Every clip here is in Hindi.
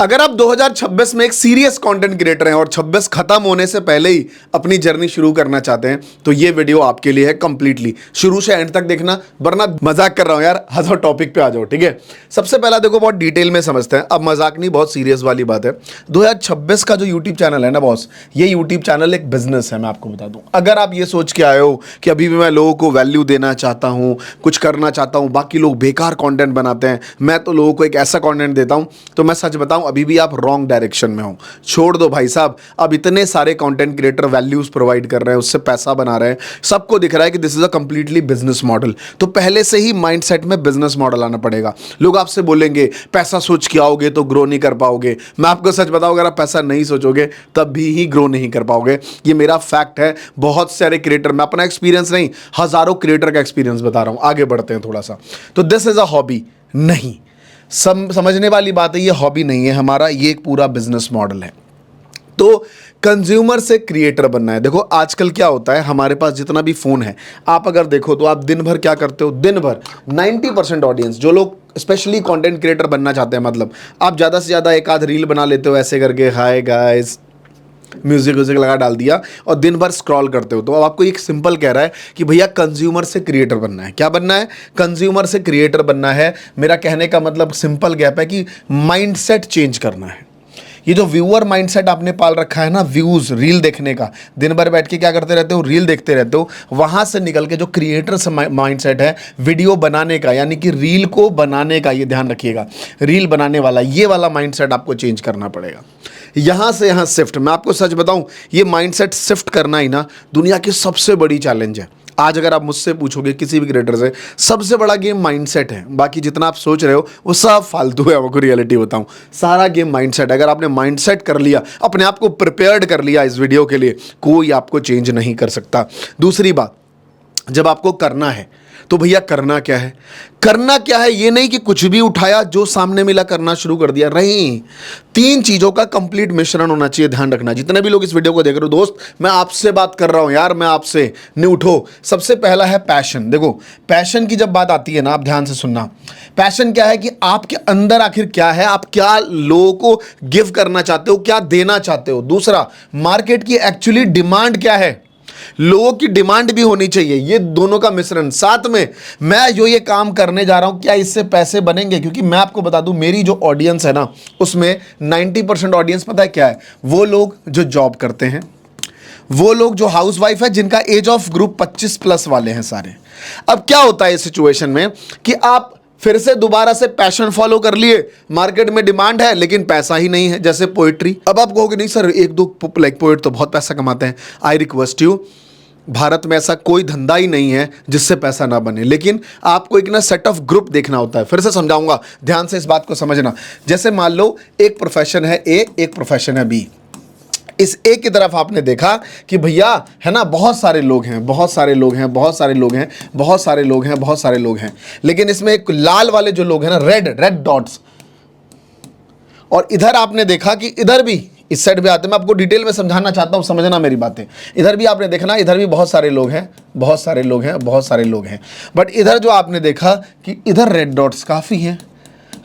अगर आप 2026 में एक सीरियस कंटेंट क्रिएटर हैं और 26 खत्म होने से पहले ही अपनी जर्नी शुरू करना चाहते हैं तो ये वीडियो आपके लिए है कंप्लीटली। शुरू से एंड तक देखना, वरना मजाक कर रहा हूं यार, हंसो टॉपिक पे आ जाओ, ठीक है। सबसे पहला देखो, बहुत डिटेल में समझते हैं, अब मजाक नहीं, बहुत सीरियस वाली बात है। 2026 का जो यूट्यूब चैनल है ना बॉस, ये यूट्यूब चैनल एक बिजनेस है। मैं आपको बता दूं, अगर आप ये सोच के आए हो कि अभी भी मैं लोगों को वैल्यू देना चाहता हूं, कुछ करना चाहता हूं, बाकी लोग बेकार कंटेंट बनाते हैं, मैं तो लोगों को एक ऐसा कंटेंट देता हूं, तो मैं सच बताऊं अभी भी आप रॉन्ग डायरेक्शन में हो। छोड़ दो भाई साहब, अब इतने सारे कंटेंट क्रिएटर वैल्यूज प्रोवाइड कर रहे हैं, उससे पैसा बना रहे हैं, सबको दिख रहा है कि this is a completely business model. तो पहले से ही माइंडसेट में बिजनेस मॉडल आना पड़ेगा। लोग आपसे बोलेंगे पैसा सोच के आओगे तो ग्रो नहीं कर पाओगे। मैं आपको सच बताऊं, अगर आप पैसा नहीं सोचोगे तब भी ही ग्रो नहीं कर पाओगे। ये मेरा फैक्ट है। बहुत सारे क्रिएटर, मैं अपना एक्सपीरियंस नहीं, हजारों क्रिएटर का एक्सपीरियंस बता रहा हूं। आगे बढ़ते हैं थोड़ा सा। तो दिस इज अ हॉबी नहीं, समझने वाली बात है, ये हॉबी नहीं है हमारा, ये एक पूरा बिजनेस मॉडल है। तो कंज्यूमर से क्रिएटर बनना है। देखो आजकल क्या होता है, हमारे पास जितना भी फोन है, आप अगर देखो तो आप दिन भर क्या करते हो, दिन भर 90% ऑडियंस जो लोग स्पेशली कंटेंट क्रिएटर बनना चाहते हैं, मतलब आप ज़्यादा से ज़्यादा एक आध रील बना लेते हो ऐसे करके, हाय गाइस, म्यूजिक लगा डाल दिया और दिन भर स्क्रॉल करते हो। तो अब आपको एक सिंपल कह रहा है कि भैया कंज्यूमर से क्रिएटर बनना है। क्या बनना है? कंज्यूमर से क्रिएटर बनना है। मेरा कहने का मतलब सिंपल गैप है कि माइंडसेट चेंज करना है। ये जो व्यूअर माइंडसेट आपने पाल रखा है ना, व्यूज रील देखने का, दिन भर बैठ के क्या करते रहते हो, रील देखते रहते हो, वहां से निकल के जो क्रिएटर माइंडसेट है वीडियो बनाने का, यानी कि रील को बनाने का, ये ध्यान रखिएगा, रील बनाने वाला, ये वाला माइंडसेट आपको चेंज करना पड़ेगा। यहां से यहां शिफ्ट, मैं आपको सच बताऊं, ये माइंडसेट शिफ्ट करना ही ना दुनिया की सबसे बड़ी चैलेंज है। आज अगर आप मुझसे पूछोगे किसी भी क्रिएटर से, सबसे बड़ा गेम माइंडसेट है। बाकी जितना आप सोच रहे हो वो सब फालतू है। आपको रियलिटी बताऊं, सारा गेम माइंडसेट है। अगर आपने माइंडसेट कर लिया, अपने आप को प्रिपेयर्ड कर लिया इस वीडियो के लिए, कोई आपको चेंज नहीं कर सकता। दूसरी बात, जब आपको करना है तो भैया करना क्या है? करना क्या है ये नहीं कि कुछ भी उठाया जो सामने मिला करना शुरू कर दिया। नहीं, तीन चीजों का कंप्लीट मिश्रण होना चाहिए। ध्यान रखना, जितने भी लोग इस वीडियो को देख रहे हो, दोस्त मैं आपसे बात कर रहा हूं यार, मैं आपसे नहीं, उठो। सबसे पहला है पैशन। देखो पैशन की जब बात आती है ना, आप ध्यान से सुनना, पैशन क्या है कि आपके अंदर आखिर क्या है, आप क्या लोगों को गिव करना चाहते हो, क्या देना चाहते हो। दूसरा, मार्केट की एक्चुअली डिमांड क्या है, लोगों की डिमांड भी होनी चाहिए। ये दोनों का मिश्रण। साथ में मैं जो ये काम करने जा रहा हूं, क्या इससे पैसे बनेंगे? क्योंकि मैं आपको बता दूं, मेरी जो ऑडियंस है ना, उसमें 90% ऑडियंस पता है क्या है? वो लोग जो जॉब करते हैं, वो लोग जो हाउसवाइफ है, जिनका एज ऑफ ग्रुप 25+ वाले हैं सारे। अब क्या होता है इस सिचुएशन में कि आप फिर से दोबारा से पैशन फॉलो कर लिए, मार्केट में डिमांड है लेकिन पैसा ही नहीं है। जैसे पोइट्री, अब आप कहोगे नहीं सर, एक दो पोइट तो बहुत पैसा कमाते हैं। आई रिक्वेस्ट यू, भारत में ऐसा कोई धंधा ही नहीं है जिससे पैसा ना बने, लेकिन आपको एक ना सेट ऑफ ग्रुप देखना होता है। फिर से समझाऊंगा, ध्यान से इस बात को समझना। जैसे मान लो एक प्रोफेशन है ए, एक प्रोफेशन है बी। इस एक की तरफ आपने देखा कि भैया है ना, बहुत सारे लोग हैं, बहुत सारे लोग हैं, बहुत सारे लोग हैं, बहुत सारे लोग हैं, बहुत सारे लोग हैं, लेकिन इसमें एक लाल वाले जो लोग हैं ना, रेड डॉट्स, और इधर आपने देखा कि इधर भी, इस साइड भी आते हैं, मैं आपको डिटेल में समझाना चाहता हूं, समझना मेरी बातें। इधर भी आपने देखना, इधर भी बहुत सारे लोग हैं, बहुत सारे लोग हैं, बहुत सारे लोग हैं, बट इधर जो आपने देखा कि इधर रेड डॉट्स काफ़ी हैं।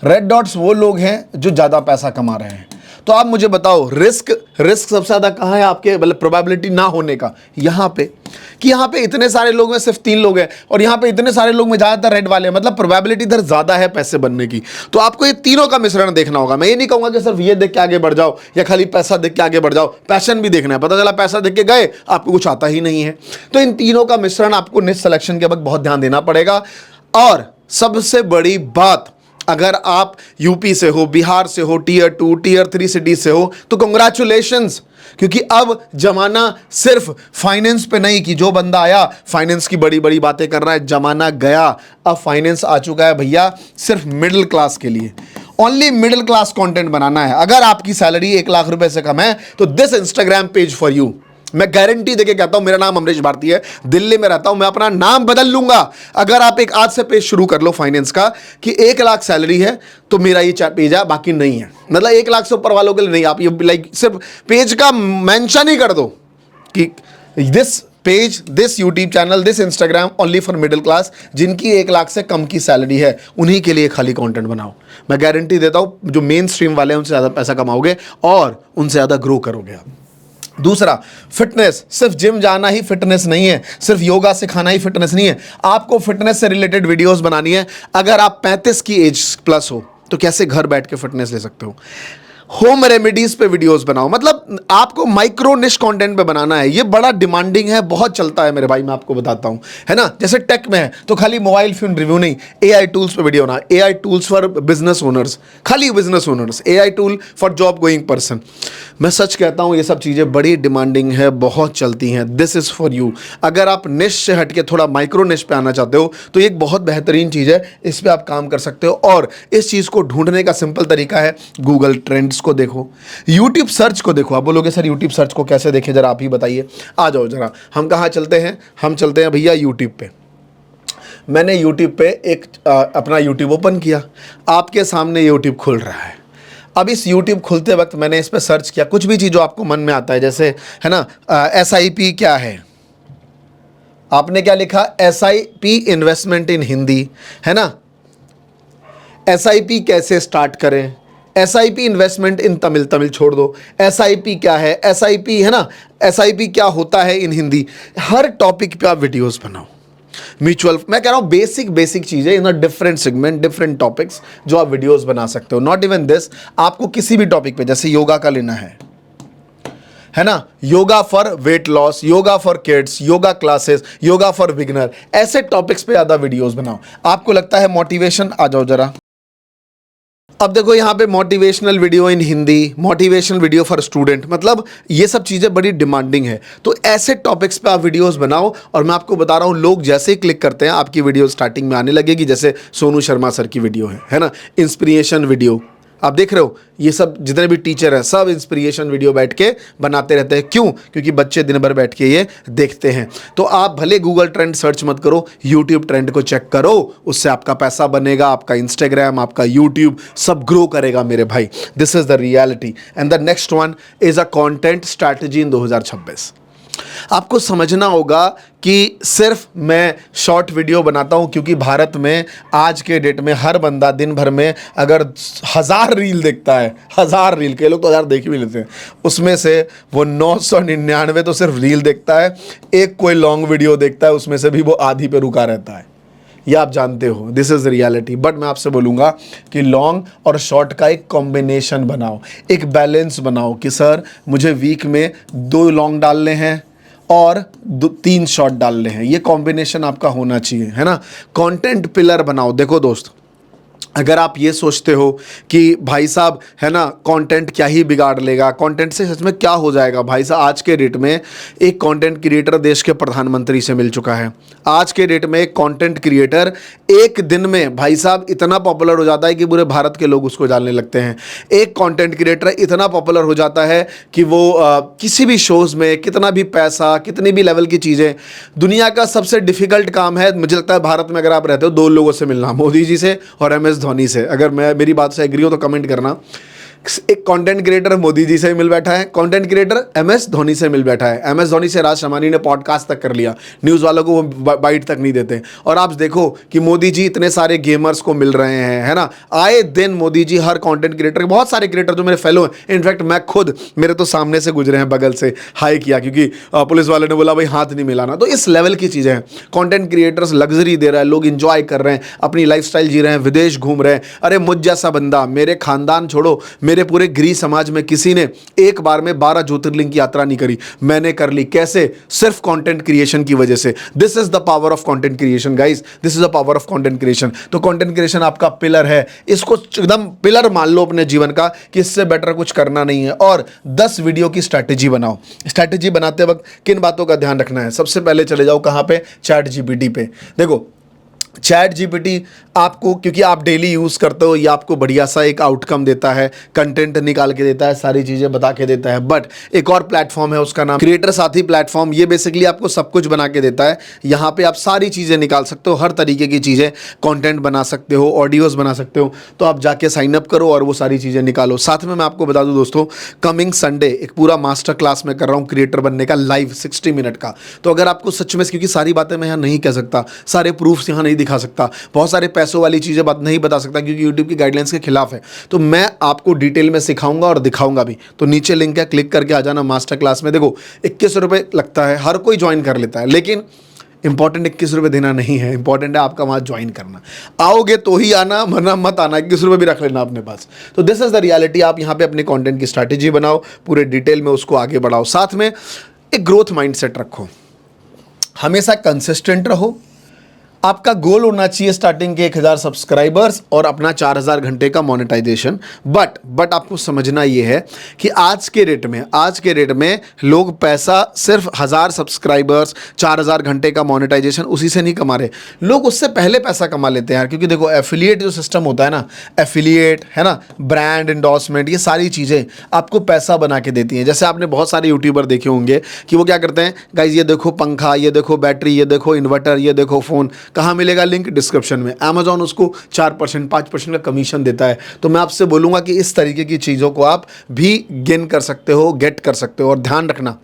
रेड डॉट्स वो लोग हैं जो ज़्यादा पैसा कमा रहे हैं। तो आप मुझे बताओ, रिस्क सबसे ज़्यादा कहाँ है आपके, मतलब प्रोबेबिलिटी ना होने का? यहाँ पे, कि यहाँ पे इतने सारे लोग में सिर्फ 3 लोग हैं, और यहाँ पे इतने सारे लोग में ज़्यादातर रेड वाले हैं, मतलब प्रोबेबिलिटी इधर ज़्यादा है पैसे बनने की। तो आपको ये तीनों का मिश्रण देखना होगा। मैं ये नहीं कहूँगा कि सिर्फ ये देख के आगे बढ़ जाओ या खाली पैसा देख के आगे बढ़ जाओ, पैशन भी देखना है। पता चला पैसा देख के गए, आपको कुछ आता ही नहीं है। तो इन तीनों का मिश्रण आपको निश सिलेक्शन के वक्त बहुत ध्यान देना पड़ेगा। और सबसे बड़ी बात, अगर आप यूपी से हो, बिहार से हो, Tier 2 Tier 3 सिटी से हो, तो कंग्रेचुलेशंस, क्योंकि अब जमाना सिर्फ फाइनेंस पे नहीं कि जो बंदा आया फाइनेंस की बड़ी बड़ी बातें कर रहा है, जमाना गया। अब फाइनेंस आ चुका है भैया सिर्फ मिडिल क्लास के लिए। ओनली मिडिल क्लास कंटेंट बनाना है। अगर आपकी सैलरी 1 लाख रुपए से कम है तो this Instagram page for you. मैं गारंटी देके कहता हूं, मेरा नाम अमरीश भारती है, दिल्ली में रहता हूं, मैं अपना नाम बदल लूंगा अगर आप एक आज से पेज शुरू कर लो फाइनेंस का कि 1 लाख सैलरी है तो मेरा ये पेज है, बाकी नहीं है। मतलब 1 लाख से ऊपर वालों के लिए नहीं। आप ये लाइक सिर्फ पेज का मेंशन ही कर दो कि this page, this YouTube channel, this Instagram only for middle class, जिनकी 1 लाख से कम की सैलरी है, उन्हीं के लिए खाली कंटेंट बनाओ। मैं गारंटी देता हूं, जो मेन स्ट्रीम वाले हैं उनसे ज़्यादा पैसा कमाओगे और उनसे ज़्यादा ग्रो करोगे आप। दूसरा, फिटनेस। सिर्फ जिम जाना ही फिटनेस नहीं है, सिर्फ योगा सिखाना ही फिटनेस नहीं है। आपको फिटनेस से रिलेटेड वीडियोस बनानी है। अगर आप 35 की एज प्लस हो तो कैसे घर बैठ के फिटनेस ले सकते हो। होम रेमेडीज पे वीडियोस बनाओ, मतलब आपको माइक्रो निश कंटेंट पे बनाना है। ये बड़ा डिमांडिंग है, बहुत चलता है मेरे भाई, मैं आपको बताता हूं, है ना। जैसे टेक में है तो खाली मोबाइल फोन रिव्यू नहीं, एआई टूल्स पे वीडियो बना, AI tools for business owners, खाली business owners, AI tool for job going person. मैं सच कहता हूं, ये सब चीजें बड़ी डिमांडिंग है, बहुत चलती हैं। This is for you. अगर आप निश से हटके थोड़ा माइक्रो निश पे आना चाहते हो तो ये एक बहुत बेहतरीन चीज है, इस पे आप काम कर सकते हो। और इस चीज को ढूंढने का सिंपल तरीका है, गूगल ट्रेंड्स को देखो, यूट्यूब सर्च को देखो। आप बोलोगे सर यूट्यूब सर्च को कैसे देखें, जरा आप ही बताइए। आ जाओ जरा, हम कहाँ चलते हैं, हम चलते हैं भैया यूट्यूब पे। मैंने यूट्यूब पे एक अपना यूट्यूब ओपन किया, आपके सामने यूट्यूब खुल रहा है। अब इस यूट्यूब खुलते वक्त मैंने इस पे सर्च किया, कुछ भी चीज़ जो आपको मन में आता है, जैसे है ना SIP क्या है, आपने क्या लिखा, SIP इन्वेस्टमेंट इन हिंदी, है ना। SIP कैसे स्टार्ट करें, SIP इन्वेस्टमेंट इन तमिल, तमिल छोड़ दो, SIP क्या है, SIP है ना, SIP क्या होता है इन हिंदी। हर टॉपिक पे आप वीडियोस बनाओ। म्यूचुअल, मैं कह रहा हूं बेसिक चीजें in a different segment, different topics जो आप वीडियोस बना सकते हो। नॉट इवन दिस, आपको किसी भी टॉपिक पे, जैसे योगा का लेना है ना, yoga for weight loss, yoga for kids, yoga classes, yoga for beginner, ऐसे टॉपिक्स पे ज्यादा वीडियोस बनाओ। आपको लगता है मोटिवेशन, आ जाओ जरा। अब देखो यहाँ पे motivational video in Hindi, motivational video for student, मतलब ये सब चीज़ें बड़ी डिमांडिंग है। तो ऐसे टॉपिक्स पे आप वीडियोस बनाओ। और मैं आपको बता रहा हूँ, लोग जैसे ही क्लिक करते हैं आपकी वीडियो स्टार्टिंग में आने लगेगी। जैसे सोनू शर्मा सर की वीडियो है ना, इंस्पिरेशन वीडियो, आप देख रहे हो, ये सब जितने भी टीचर हैं सब इंस्पिरेशन वीडियो बैठ के बनाते रहते हैं। क्यों? क्योंकि बच्चे दिन भर बैठ के ये देखते हैं। तो आप भले गूगल ट्रेंड सर्च मत करो, यूट्यूब ट्रेंड को चेक करो, उससे आपका पैसा बनेगा, आपका इंस्टाग्राम, आपका यूट्यूब सब ग्रो करेगा मेरे भाई। This is the reality. And the next one is a content strategy in 2026। आपको समझना होगा कि सिर्फ मैं शॉर्ट वीडियो बनाता हूं क्योंकि भारत में आज के डेट में हर बंदा दिन भर में अगर 1000 रील देखता है, 1000 रील, के लोग तो 1000 देख भी लेते हैं, उसमें से वो 999 तो सिर्फ रील देखता है, एक कोई लॉन्ग वीडियो देखता है, उसमें से भी वो आधी पे रुका रहता है। ये आप जानते हो, दिस इज रियलिटी। बट मैं आपसे बोलूँगा कि लॉन्ग और शॉर्ट का एक कॉम्बिनेशन बनाओ, एक बैलेंस बनाओ कि सर मुझे वीक में 2 लॉन्ग डालने हैं और 3 शॉर्ट डालने हैं। ये कॉम्बिनेशन आपका होना चाहिए, है ना। कंटेंट पिलर बनाओ। देखो दोस्त, अगर आप ये सोचते हो कि भाई साहब है ना कंटेंट क्या ही बिगाड़ लेगा, कंटेंट से सच में क्या हो जाएगा, भाई साहब आज के डेट में एक कंटेंट क्रिएटर देश के प्रधानमंत्री से मिल चुका है। आज के डेट में एक कंटेंट क्रिएटर एक दिन में भाई साहब इतना पॉपुलर हो जाता है कि पूरे भारत के लोग उसको जानने लगते हैं। एक कंटेंट क्रिएटर इतना पॉपुलर हो जाता है कि वो किसी भी शोज़ में कितना भी पैसा, कितनी भी लेवल की चीज़ें, दुनिया का सबसे डिफिकल्ट काम है मुझे लगता है भारत में अगर आप रहते हो 2 लोगों से मिलना, मोदी जी से और MS धोनी से। अगर मैं मेरी बात से एग्री हो तो कमेंट करना। एक कंटेंट क्रिएटर मोदी जी से मिल बैठा है, कंटेंट क्रिएटर MS धोनी से मिल बैठा है। MS धोनी से राज शमानी ने पॉडकास्ट तक कर लिया, न्यूज़ वालों को वो बाइट तक नहीं देते। और आप देखो कि मोदी जी इतने सारे गेमर्स को मिल रहे हैं, है ना। आए दिन मोदी जी हर कंटेंट क्रिएटर, बहुत सारे क्रिएटर जो मेरे फेलो हैं, इनफैक्ट मैं खुद, मेरे तो सामने से गुजरे हैं, बगल से हाई किया क्योंकि पुलिस वाले ने बोला भाई हाथ नहीं मिलाना। तो इस लेवल की चीज़ें हैं। कंटेंट क्रिएटर्स लग्जरी दे रहा है, लोग इंजॉय कर रहे हैं, अपनी लाइफस्टाइल जी रहे हैं, विदेश घूम रहे हैं। अरे मुझ जैसा बंदा, मेरे खानदान छोड़ो, मेरे पूरे गृह समाज में किसी ने एक बार में 12 ज्योतिर्लिंग की यात्रा नहीं करी, मैंने कर ली। कैसे? सिर्फ कंटेंट क्रिएशन की वजह से। This is the power of content creation guys, this is the power of content creation. तो कंटेंट क्रिएशन आपका पिलर है, इसको एकदम पिलर मान लो अपने जीवन का कि इससे बेटर कुछ करना नहीं है। और 10 वीडियो की स्ट्रैटेजी बनाओ। स्ट्रैटेजी बनाते वक्त किन बातों का ध्यान रखना है? सबसे पहले चले जाओ कहां पे? ChatGPT पे। देखो चैट जीपीटी आपको, क्योंकि आप डेली यूज़ करते हो, ये आपको बढ़िया सा एक आउटकम देता है, कंटेंट निकाल के देता है, सारी चीज़ें बता के देता है। बट एक और प्लेटफॉर्म है, उसका नाम क्रिएटर साथी प्लेटफॉर्म। ये बेसिकली आपको सब कुछ बना के देता है। यहाँ पे आप सारी चीज़ें निकाल सकते हो, हर तरीके की चीज़ें, कंटेंट बना सकते हो, ऑडियोज़ बना सकते हो। तो आप जाके साइन अप करो और वो सारी चीज़ें निकालो। साथ में मैं आपको बता दूँ दोस्तों, कमिंग संडे एक पूरा मास्टर क्लास में कर रहा हूँ क्रिएटर बनने का, लाइव 60 मिनट का। तो अगर आपको सच में, क्योंकि सारी बातें मैं यहाँ नहीं कह सकता, सारे प्रूफ्स यहाँ नहीं दिखा सकता, बहुत सारे पैसों वाली चीज़ें बात नहीं बता सकता क्योंकि यूट्यूब की गाइडलाइंस के खिलाफ है, तो मैं आपको डिटेल में सिखाऊंगा और दिखाऊंगा भी। तो नीचे लिंक है, क्लिक करके आ जाना मास्टर क्लास में। देखो 21 रुपये लगता है, हर कोई ज्वाइन कर लेता है, लेकिन इंपॉर्टेंट 21 रुपये देना नहीं है, इंपॉर्टेंट है आपका वहाँ ज्वाइन करना। आओगे तो ही आना, वरना मत आना, 21 रुपये भी रख लेना अपने पास। तो दिस इज़ द रियलिटी। आप यहाँ पे अपने कंटेंट की स्ट्रैटेजी बनाओ, पूरे डिटेल में उसको आगे बढ़ाओ। साथ में एक ग्रोथ माइंडसेट रखो, हमेशा कंसिस्टेंट रहो। आपका गोल होना चाहिए स्टार्टिंग के 1000 सब्सक्राइबर्स और अपना 4000 घंटे का मोनेटाइजेशन। बट आपको समझना ये है कि आज के रेट में लोग पैसा सिर्फ 1000 सब्सक्राइबर्स, 4000 घंटे का मोनेटाइजेशन उसी से नहीं कमा रहे। लोग उससे पहले पैसा कमा लेते हैं यार, क्योंकि देखो एफिलिएट जो सिस्टम होता है ना, एफिलिएट है ना, ब्रांड एंडोर्समेंट, ये सारी चीज़ें आपको पैसा बना के देती हैं। जैसे आपने बहुत सारे यूट्यूबर देखे होंगे कि वो क्या करते हैं, गाइज ये देखो पंखा, ये देखो बैटरी, ये देखो इन्वर्टर, ये देखो फ़ोन, कहाँ मिलेगा, लिंक डिस्क्रिप्शन में। अमेजॉन उसको 4% 5% का कमीशन देता है। तो मैं आपसे बोलूँगा कि इस तरीके की चीज़ों को आप भी गेन कर सकते हो, गेट कर सकते हो। और ध्यान रखना,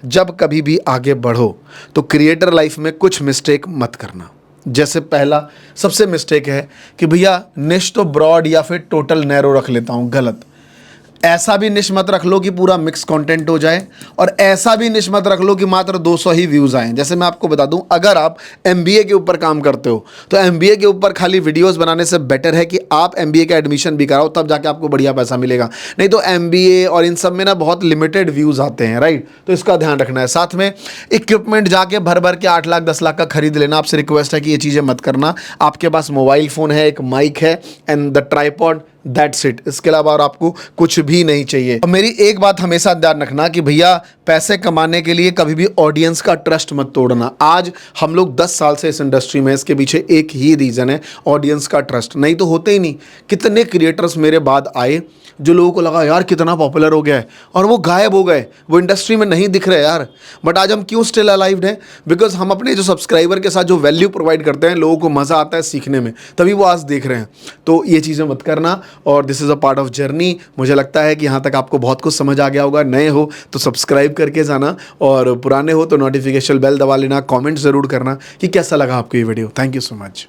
जब कभी भी आगे बढ़ो तो क्रिएटर लाइफ में कुछ मिस्टेक मत करना। जैसे पहला सबसे मिस्टेक है कि भैया निश तो ब्रॉड या फिर टोटल नैरो रख लेता हूँ, गलत। ऐसा भी निश मत रख लो कि पूरा मिक्स कंटेंट हो जाए, और ऐसा भी निश मत रख लो कि मात्र 200 ही व्यूज़ आएँ। जैसे मैं आपको बता दूं, अगर आप MBA के ऊपर काम करते हो तो MBA के ऊपर खाली वीडियोस बनाने से बेटर है कि आप MBA का एडमिशन भी कराओ, तब जाके आपको बढ़िया पैसा मिलेगा। नहीं तो MBA और इन सब में ना बहुत लिमिटेड व्यूज़ आते हैं, राइट। तो इसका ध्यान रखना है। साथ में इक्विपमेंट जाके भर भर के 8 लाख 10 लाख का खरीद लेना, आपसे रिक्वेस्ट है कि ये चीज़ें मत करना। आपके पास मोबाइल फ़ोन है, एक माइक है and the tripod, that's it. इसके अलावा और आपको कुछ भी नहीं चाहिए। और मेरी एक बात हमेशा ध्यान रखना कि भैया पैसे कमाने के लिए कभी भी ऑडियंस का ट्रस्ट मत तोड़ना। आज हम लोग 10 साल से इस इंडस्ट्री में, इसके पीछे एक ही रीज़न है, ऑडियंस का ट्रस्ट। नहीं तो होते ही नहीं। कितने क्रिएटर्स मेरे बाद आए जो लोगों को लगा यार कितना पॉपुलर हो गया है, और वो गायब हो गए, वो इंडस्ट्री में नहीं दिख रहे यार। बट आज हम क्यों स्टिल अलाइव हैं? बिकॉज हम अपने जो सब्सक्राइबर के साथ जो वैल्यू प्रोवाइड करते हैं, लोगों को मज़ा आता है सीखने में, तभी वो आज देख रहे हैं। तो ये चीज़ें मत करना, और this is a part of journey. मुझे लगता है कि यहाँ तक आपको बहुत कुछ समझ आ गया होगा। नए हो तो सब्सक्राइब करके जाना, और पुराने हो तो नोटिफिकेशन बेल दबा लेना। कमेंट ज़रूर करना कि कैसा लगा आपको ये video. Thank you so much.